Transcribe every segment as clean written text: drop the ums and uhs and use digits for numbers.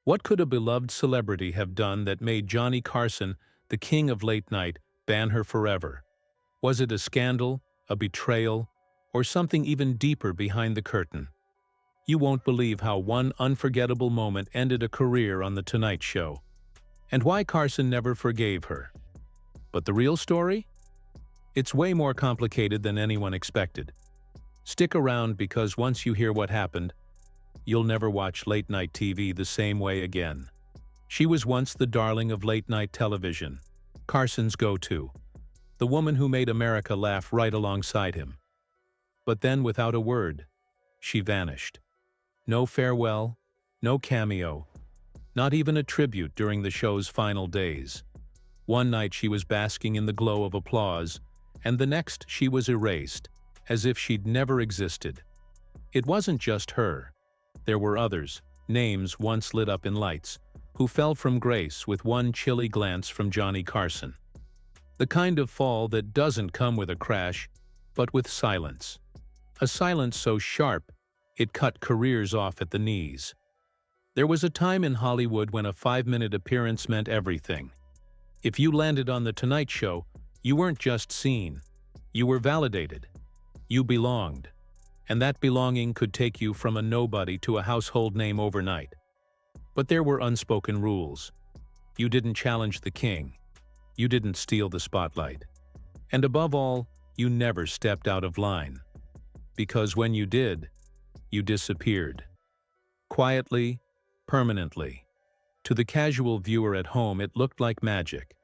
What could a beloved celebrity have done that made Johnny Carson, the king of late night, ban her forever? Was it a scandal, a betrayal, or something even deeper behind the curtain? You won't believe how one unforgettable moment ended a career on The Tonight Show, and why Carson never forgave her. But the real story? It's way more complicated than anyone expected. Stick around because once you hear what happened, you'll never watch late-night TV the same way again. She was once the darling of late-night television, Carson's go-to, the woman who made America laugh right alongside him. But then, without a word, she vanished. No farewell, no cameo, not even a tribute during the show's final days. One night she was basking in the glow of applause, and the next she was erased, as if she'd never existed. It wasn't just her. There were others, names once lit up in lights, who fell from grace with one chilly glance from Johnny Carson. The kind of fall that doesn't come with a crash, but with silence. A silence so sharp, it cut careers off at the knees. There was a time in Hollywood when a 5-minute appearance meant everything. If you landed on The Tonight Show, you weren't just seen. You were validated. You belonged. And that belonging could take you from a nobody to a household name overnight. But there were unspoken rules. You didn't challenge the king. You didn't steal the spotlight. And above all, you never stepped out of line. Because when you did, you disappeared. Quietly, permanently. To the casual viewer at home, it looked like magic.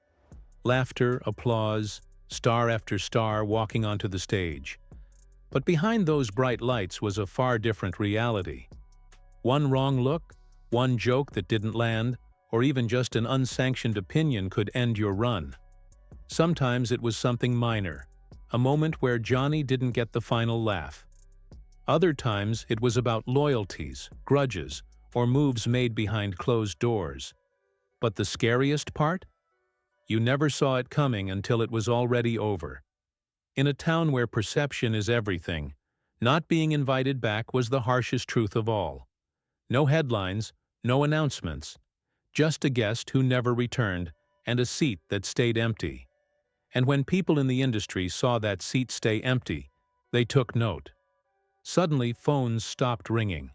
Laughter, applause, star after star walking onto the stage. But behind those bright lights was a far different reality. One wrong look, one joke that didn't land, or even just an unsanctioned opinion could end your run. Sometimes it was something minor, a moment where Johnny didn't get the final laugh. Other times it was about loyalties, grudges, or moves made behind closed doors. But the scariest part? You never saw it coming until it was already over. In a town where perception is everything, not being invited back was the harshest truth of all. No headlines, no announcements, just a guest who never returned and a seat that stayed empty. And when people in the industry saw that seat stay empty, they took note. Suddenly, phones stopped ringing.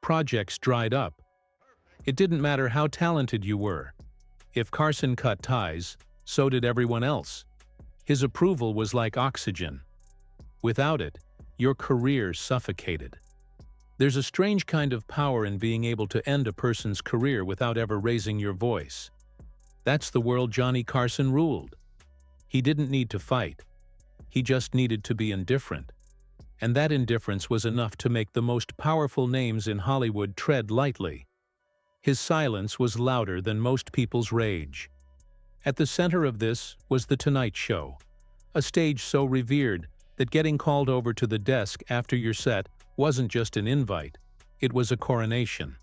Projects dried up. It didn't matter how talented you were. If Carson cut ties, so did everyone else. His approval was like oxygen. Without it, your career suffocated. There's a strange kind of power in being able to end a person's career without ever raising your voice. That's the world Johnny Carson ruled. He didn't need to fight. He just needed to be indifferent. And that indifference was enough to make the most powerful names in Hollywood tread lightly. His silence was louder than most people's rage. At the center of this was The Tonight Show, a stage so revered that getting called over to the desk after your set wasn't just an invite, it was a coronation.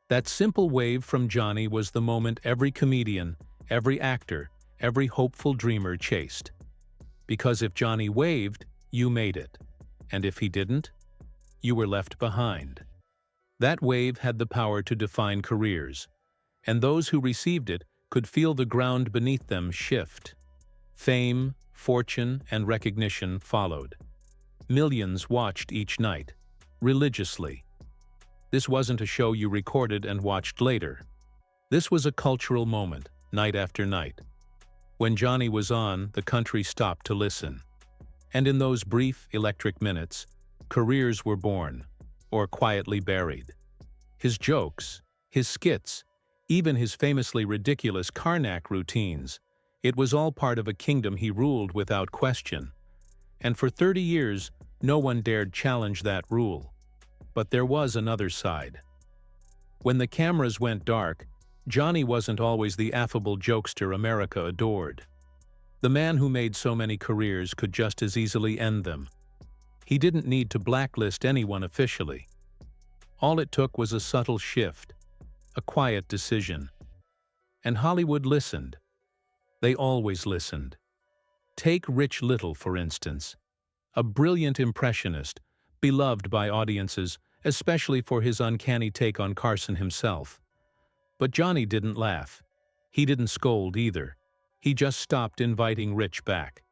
That simple wave from Johnny was the moment every comedian, every actor, every hopeful dreamer chased. Because if Johnny waved, you made it. And if he didn't, you were left behind. That wave had the power to define careers, and those who received it could feel the ground beneath them shift. Fame, fortune, and recognition followed. Millions watched each night, religiously. This wasn't a show you recorded and watched later. This was a cultural moment, night after night. When Johnny was on, the country stopped to listen. And in those brief, electric minutes, careers were born, or quietly buried. His jokes, his skits, even his famously ridiculous Karnak routines, it was all part of a kingdom he ruled without question. And for 30 years, no one dared challenge that rule. But there was another side. When the cameras went dark, Johnny wasn't always the affable jokester America adored. The man who made so many careers could just as easily end them. He didn't need to blacklist anyone officially. All it took was a subtle shift, a quiet decision. And Hollywood listened. They always listened. Take Rich Little, for instance. A brilliant impressionist, beloved by audiences, especially for his uncanny take on Carson himself. But Johnny didn't laugh. He didn't scold either. He just stopped inviting Rich back.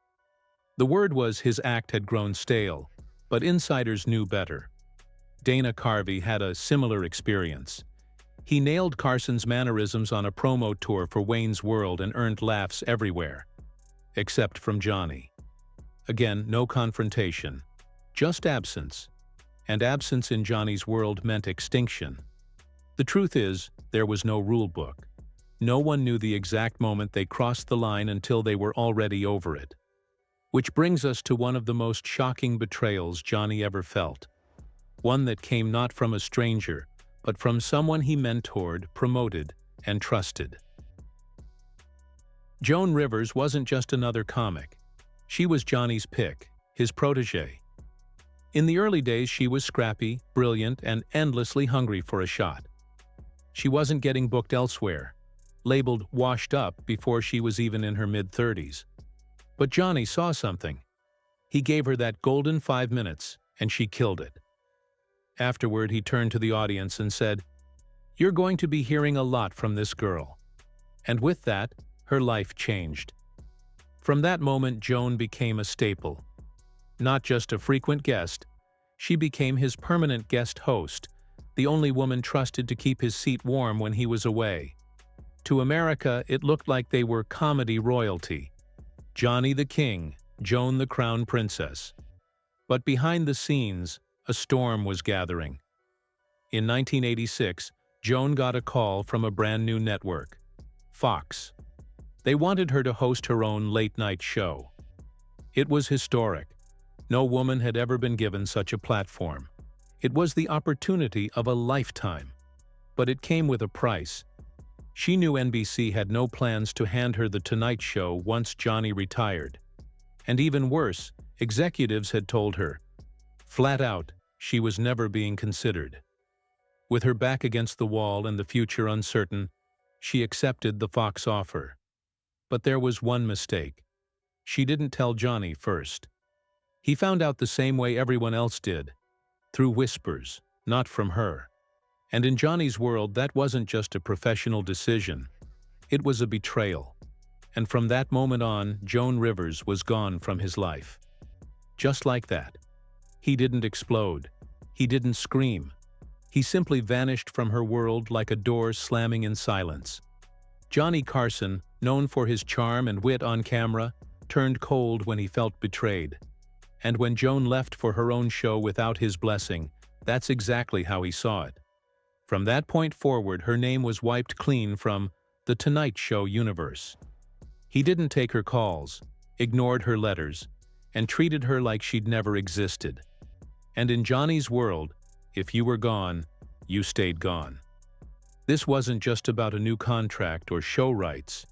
The word was his act had grown stale, but insiders knew better. Dana Carvey had a similar experience. He nailed Carson's mannerisms on a promo tour for Wayne's World and earned laughs everywhere. Except from Johnny. Again, no confrontation. Just absence. And absence in Johnny's world meant extinction. The truth is, there was no rule book. No one knew the exact moment they crossed the line until they were already over it. Which brings us to one of the most shocking betrayals Johnny ever felt. One that came not from a stranger, but from someone he mentored, promoted, and trusted. Joan Rivers wasn't just another comic. She was Johnny's pick, his protege. In the early days, she was scrappy, brilliant, and endlessly hungry for a shot. She wasn't getting booked elsewhere, labeled washed up before she was even in her mid-30s. But Johnny saw something. He gave her that golden 5 minutes, and she killed it. Afterward, he turned to the audience and said, "You're going to be hearing a lot from this girl." And with that, her life changed. From that moment, Joan became a staple. Not just a frequent guest, she became his permanent guest host, the only woman trusted to keep his seat warm when he was away. To America, it looked like they were comedy royalty. Johnny the King, Joan the Crown Princess. But behind the scenes, a storm was gathering. In 1986, Joan got a call from a brand new network, Fox. They wanted her to host her own late-night show. It was historic. No woman had ever been given such a platform. It was the opportunity of a lifetime. But it came with a price. She knew NBC had no plans to hand her The Tonight Show once Johnny retired. And even worse, executives had told her, flat out, she was never being considered. With her back against the wall and the future uncertain, she accepted the Fox offer. But there was one mistake. She didn't tell Johnny first. He found out the same way everyone else did, through whispers, not from her. And in Johnny's world, that wasn't just a professional decision. It was a betrayal. And from that moment on, Joan Rivers was gone from his life. Just like that. He didn't explode. He didn't scream. He simply vanished from her world like a door slamming in silence. Johnny Carson, known for his charm and wit on camera, turned cold when he felt betrayed. And when Joan left for her own show without his blessing, that's exactly how he saw it. From that point forward, her name was wiped clean from The Tonight Show universe. He didn't take her calls, ignored her letters, and treated her like she'd never existed. And in Johnny's world, if you were gone, you stayed gone. This wasn't just about a new contract or show rights.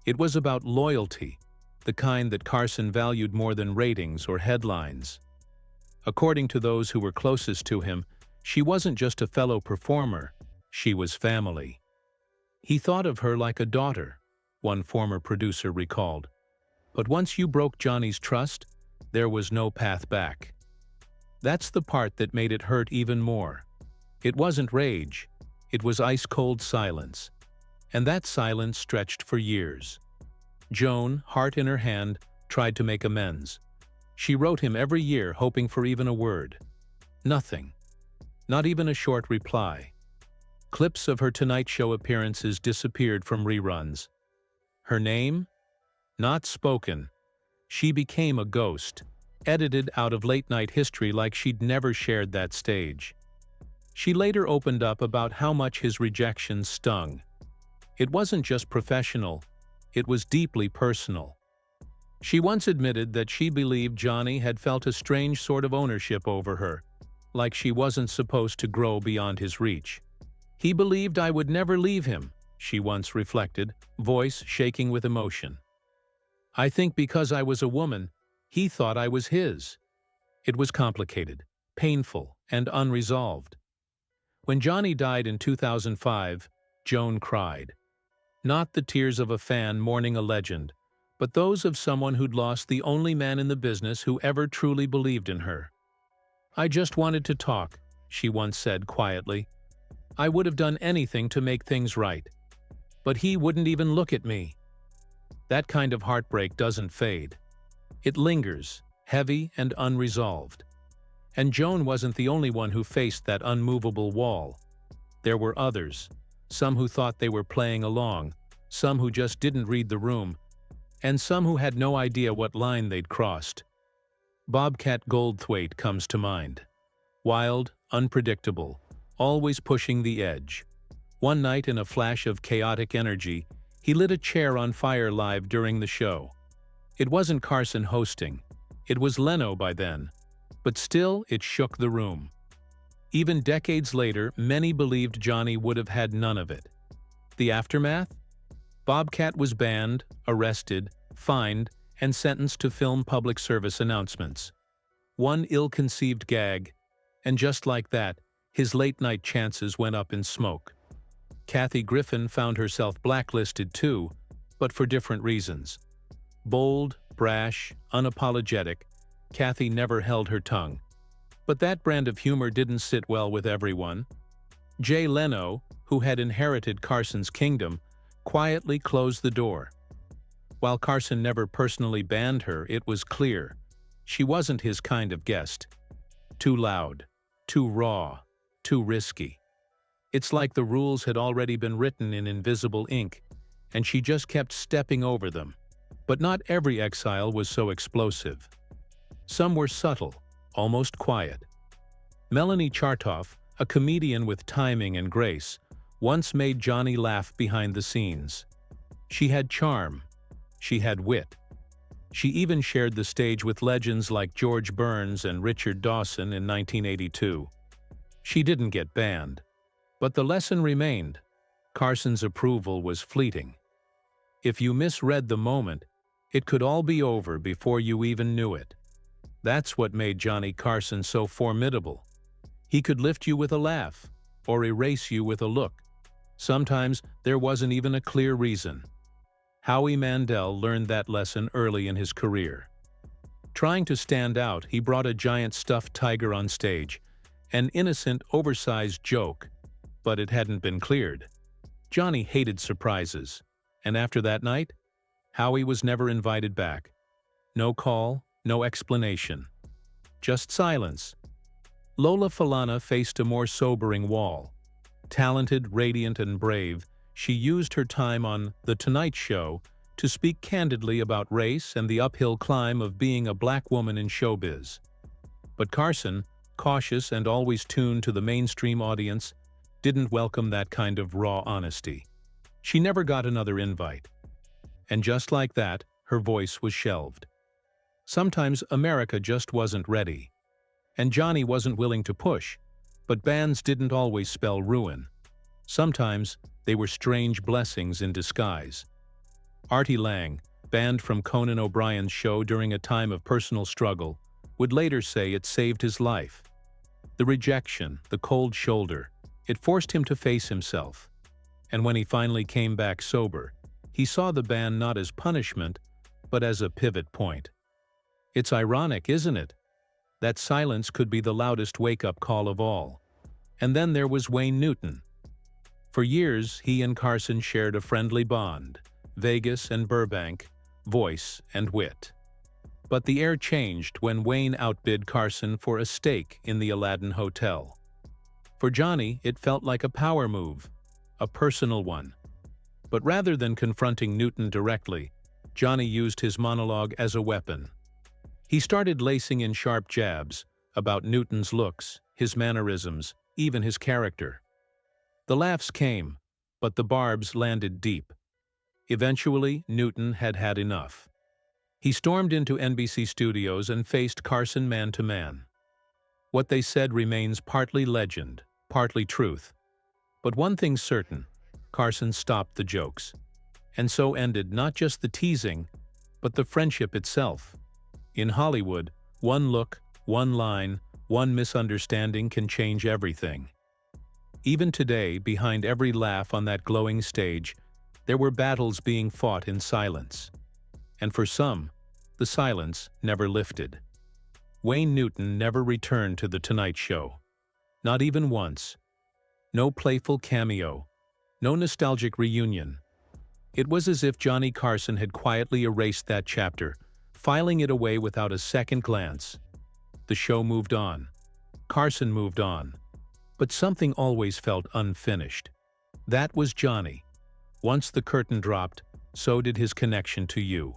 It was about loyalty, the kind that Carson valued more than ratings or headlines. According to those who were closest to him, she wasn't just a fellow performer, she was family. He thought of her like a daughter, one former producer recalled. But once you broke Johnny's trust, there was no path back. That's the part that made it hurt even more. It wasn't rage, it was ice-cold silence. And that silence stretched for years. Joan, heart in her hand, tried to make amends. She wrote him every year hoping for even a word. Nothing. Not even a short reply. Clips of her Tonight Show appearances disappeared from reruns. Her name? Not spoken. She became a ghost, edited out of late-night history like she'd never shared that stage. She later opened up about how much his rejection stung. It wasn't just professional, it was deeply personal. She once admitted that she believed Johnny had felt a strange sort of ownership over her, like she wasn't supposed to grow beyond his reach. "He believed I would never leave him," she once reflected, voice shaking with emotion. "I think because I was a woman, he thought I was his." It was complicated, painful, and unresolved. When Johnny died in 2005, Joan cried. Not the tears of a fan mourning a legend, but those of someone who'd lost the only man in the business who ever truly believed in her. "I just wanted to talk," she once said quietly. "I would have done anything to make things right." But he wouldn't even look at me. That kind of heartbreak doesn't fade. It lingers, heavy and unresolved. And Joan wasn't the only one who faced that unmovable wall. There were others, some who thought they were playing along, some who just didn't read the room, and some who had no idea what line they'd crossed. Bobcat Goldthwait comes to mind. Wild, unpredictable, always pushing the edge. One night, in a flash of chaotic energy, he lit a chair on fire live during the show. It wasn't Carson hosting. It was Leno by then. But still, it shook the room. Even decades later, many believed Johnny would have had none of it. The aftermath? Bobcat was banned, arrested, fined, and sentenced to film public service announcements. One ill-conceived gag, and just like that, his late-night chances went up in smoke. Kathy Griffin found herself blacklisted too, but for different reasons. Bold, brash, unapologetic, Kathy never held her tongue. But that brand of humor didn't sit well with everyone. Jay Leno, who had inherited Carson's kingdom, quietly closed the door. While Carson never personally banned her, it was clear she wasn't his kind of guest. Too loud, too raw, too risky. It's like the rules had already been written in invisible ink, and she just kept stepping over them. But not every exile was so explosive. Some were subtle, almost quiet. Melanie Chartoff, a comedian with timing and grace, once made Johnny laugh behind the scenes. She had charm. She had wit. She even shared the stage with legends like George Burns and Richard Dawson in 1982. She didn't get banned. But the lesson remained. Carson's approval was fleeting. If you misread the moment, it could all be over before you even knew it. That's what made Johnny Carson so formidable. He could lift you with a laugh, or erase you with a look. Sometimes there wasn't even a clear reason. Howie Mandel learned that lesson early in his career. Trying to stand out, he brought a giant stuffed tiger on stage, an innocent, oversized joke, but it hadn't been cleared. Johnny hated surprises, and after that night, Howie was never invited back. No call, no explanation. Just silence. Lola Falana faced a more sobering wall. Talented, radiant, and brave, she used her time on The Tonight Show to speak candidly about race and the uphill climb of being a black woman in showbiz. But Carson, cautious and always tuned to the mainstream audience, didn't welcome that kind of raw honesty. She never got another invite. And just like that, her voice was shelved. Sometimes America just wasn't ready. And Johnny wasn't willing to push, but bans didn't always spell ruin. Sometimes they were strange blessings in disguise. Artie Lang, banned from Conan O'Brien's show during a time of personal struggle, would later say it saved his life. The rejection, the cold shoulder, it forced him to face himself. And when he finally came back sober, he saw the ban not as punishment, but as a pivot point. It's ironic, isn't it? That silence could be the loudest wake-up call of all. And then there was Wayne Newton. For years, he and Carson shared a friendly bond, Vegas and Burbank, voice and wit. But the air changed when Wayne outbid Carson for a stake in the Aladdin Hotel. For Johnny, it felt like a power move, a personal one. But rather than confronting Newton directly, Johnny used his monologue as a weapon. He started lacing in sharp jabs about Newton's looks, his mannerisms, even his character. The laughs came, but the barbs landed deep. Eventually, Newton had had enough. He stormed into NBC studios and faced Carson man-to-man. What they said remains partly legend, partly truth. But one thing's certain, Carson stopped the jokes. And so ended not just the teasing, but the friendship itself. In Hollywood, one look, one line, one misunderstanding can change everything. Even today, behind every laugh on that glowing stage, there were battles being fought in silence. And for some, the silence never lifted. Wayne Newton never returned to The Tonight Show. Not even once. No playful cameo. No nostalgic reunion. It was as if Johnny Carson had quietly erased that chapter, filing it away without a second glance. The show moved on. Carson moved on. But something always felt unfinished. That was Johnny. Once the curtain dropped, so did his connection to you.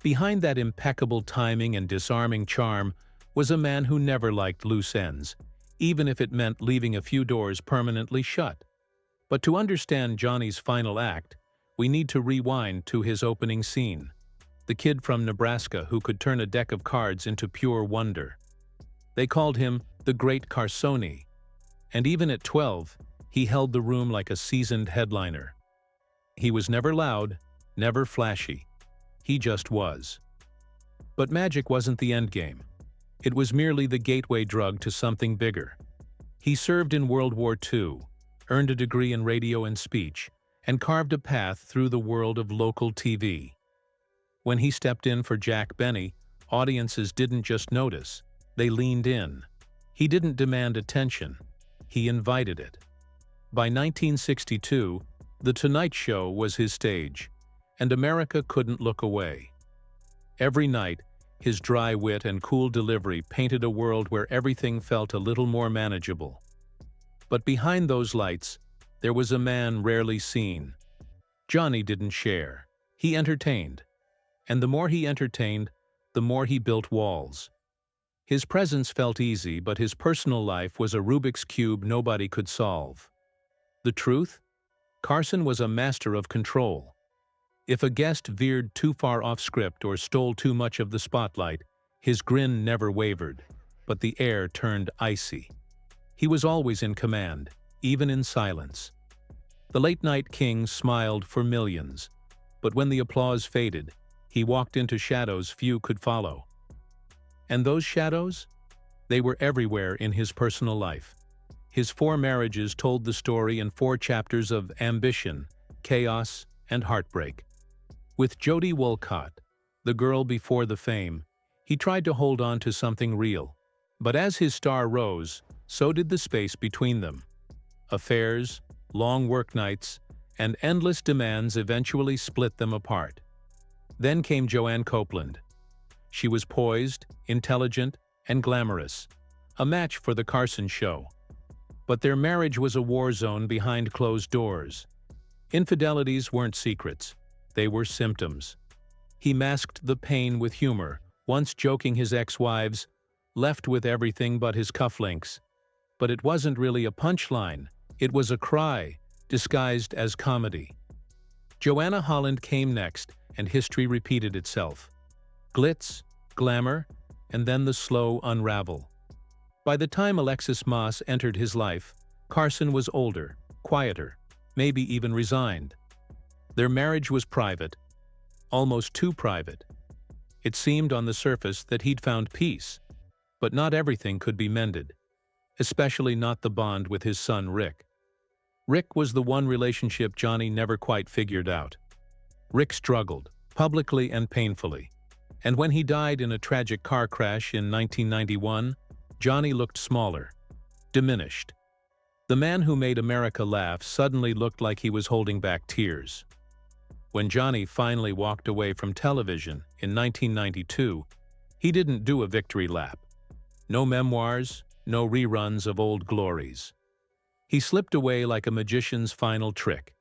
Behind that impeccable timing and disarming charm was a man who never liked loose ends, even if it meant leaving a few doors permanently shut. But to understand Johnny's final act, we need to rewind to his opening scene. The kid from Nebraska who could turn a deck of cards into pure wonder. They called him the Great Carsoni, and even at 12, he held the room like a seasoned headliner. He was never loud, never flashy. He just was. But magic wasn't the endgame. It was merely the gateway drug to something bigger. He served in World War II, earned a degree in radio and speech, and carved a path through the world of local TV. When he stepped in for Jack Benny, audiences didn't just notice, they leaned in. He didn't demand attention, he invited it. By 1962, The Tonight Show was his stage, and America couldn't look away. Every night, his dry wit and cool delivery painted a world where everything felt a little more manageable. But behind those lights, there was a man rarely seen. Johnny didn't share. He entertained. And the more he entertained, the more he built walls. His presence felt easy, but his personal life was a Rubik's Cube nobody could solve. The truth? Carson was a master of control. If a guest veered too far off script or stole too much of the spotlight, his grin never wavered, but the air turned icy. He was always in command, even in silence. The late-night king smiled for millions, but when the applause faded, he walked into shadows few could follow. And those shadows? They were everywhere in his personal life. His 4 marriages told the story in 4 chapters of ambition, chaos, and heartbreak. With Jody Wolcott, the girl before the fame, he tried to hold on to something real. But as his star rose, so did the space between them. Affairs, long work nights, and endless demands eventually split them apart. Then came Joanne Copeland. She was poised, intelligent, and glamorous, a match for the Carson show. But their marriage was a war zone behind closed doors. Infidelities weren't secrets, they were symptoms. He masked the pain with humor, once joking his ex-wives, left with everything but his cufflinks. But it wasn't really a punchline, it was a cry, disguised as comedy. Joanna Holland came next, and history repeated itself. Glitz, glamour, and then the slow unravel. By the time Alexis Moss entered his life, Carson was older, quieter, maybe even resigned. Their marriage was private, almost too private. It seemed on the surface that he'd found peace, but not everything could be mended, especially not the bond with his son Rick. Rick was the one relationship Johnny never quite figured out. Rick struggled, publicly and painfully. And when he died in a tragic car crash in 1991, Johnny looked smaller, diminished. The man who made America laugh suddenly looked like he was holding back tears. When Johnny finally walked away from television in 1992, he didn't do a victory lap. No memoirs, no reruns of old glories. He slipped away like a magician's final trick.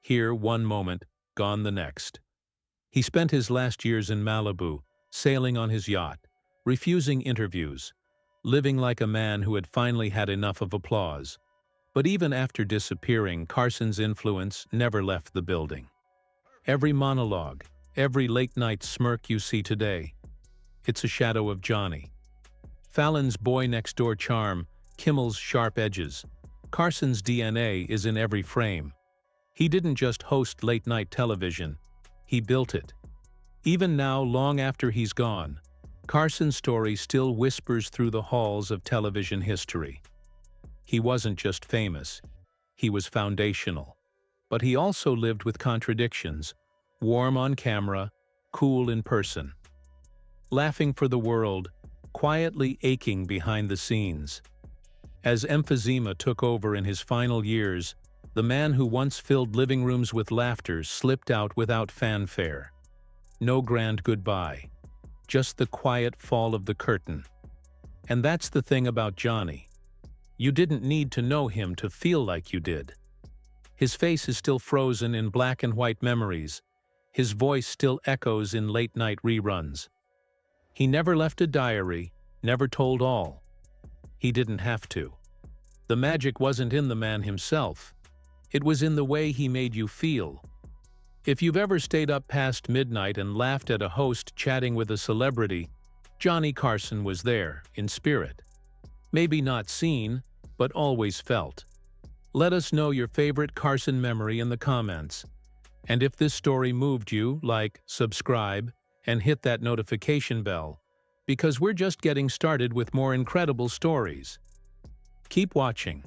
Here one moment, gone the next. He spent his last years in Malibu, sailing on his yacht, refusing interviews, living like a man who had finally had enough of applause. But even after disappearing, Carson's influence never left the building. Every monologue, every late-night smirk you see today, it's a shadow of Johnny. Fallon's boy-next-door charm, Kimmel's sharp edges, Carson's DNA is in every frame. He didn't just host late-night television, he built it. Even now, long after he's gone, Carson's story still whispers through the halls of television history. He wasn't just famous, he was foundational. But he also lived with contradictions, warm on camera, cool in person. Laughing for the world, quietly aching behind the scenes. As emphysema took over in his final years, The man who once filled living rooms with laughter slipped out without fanfare. No grand goodbye. Just the quiet fall of the curtain. And that's the thing about Johnny. You didn't need to know him to feel like you did. His face is still frozen in black and white memories. His voice still echoes in late-night reruns. He never left a diary, never told all. He didn't have to. The magic wasn't in the man himself. It was in the way he made you feel. If you've ever stayed up past midnight and laughed at a host chatting with a celebrity, Johnny Carson was there, in spirit. Maybe not seen, but always felt. Let us know your favorite Carson memory in the comments. And if this story moved you, like, subscribe, and hit that notification bell, because we're just getting started with more incredible stories. Keep watching.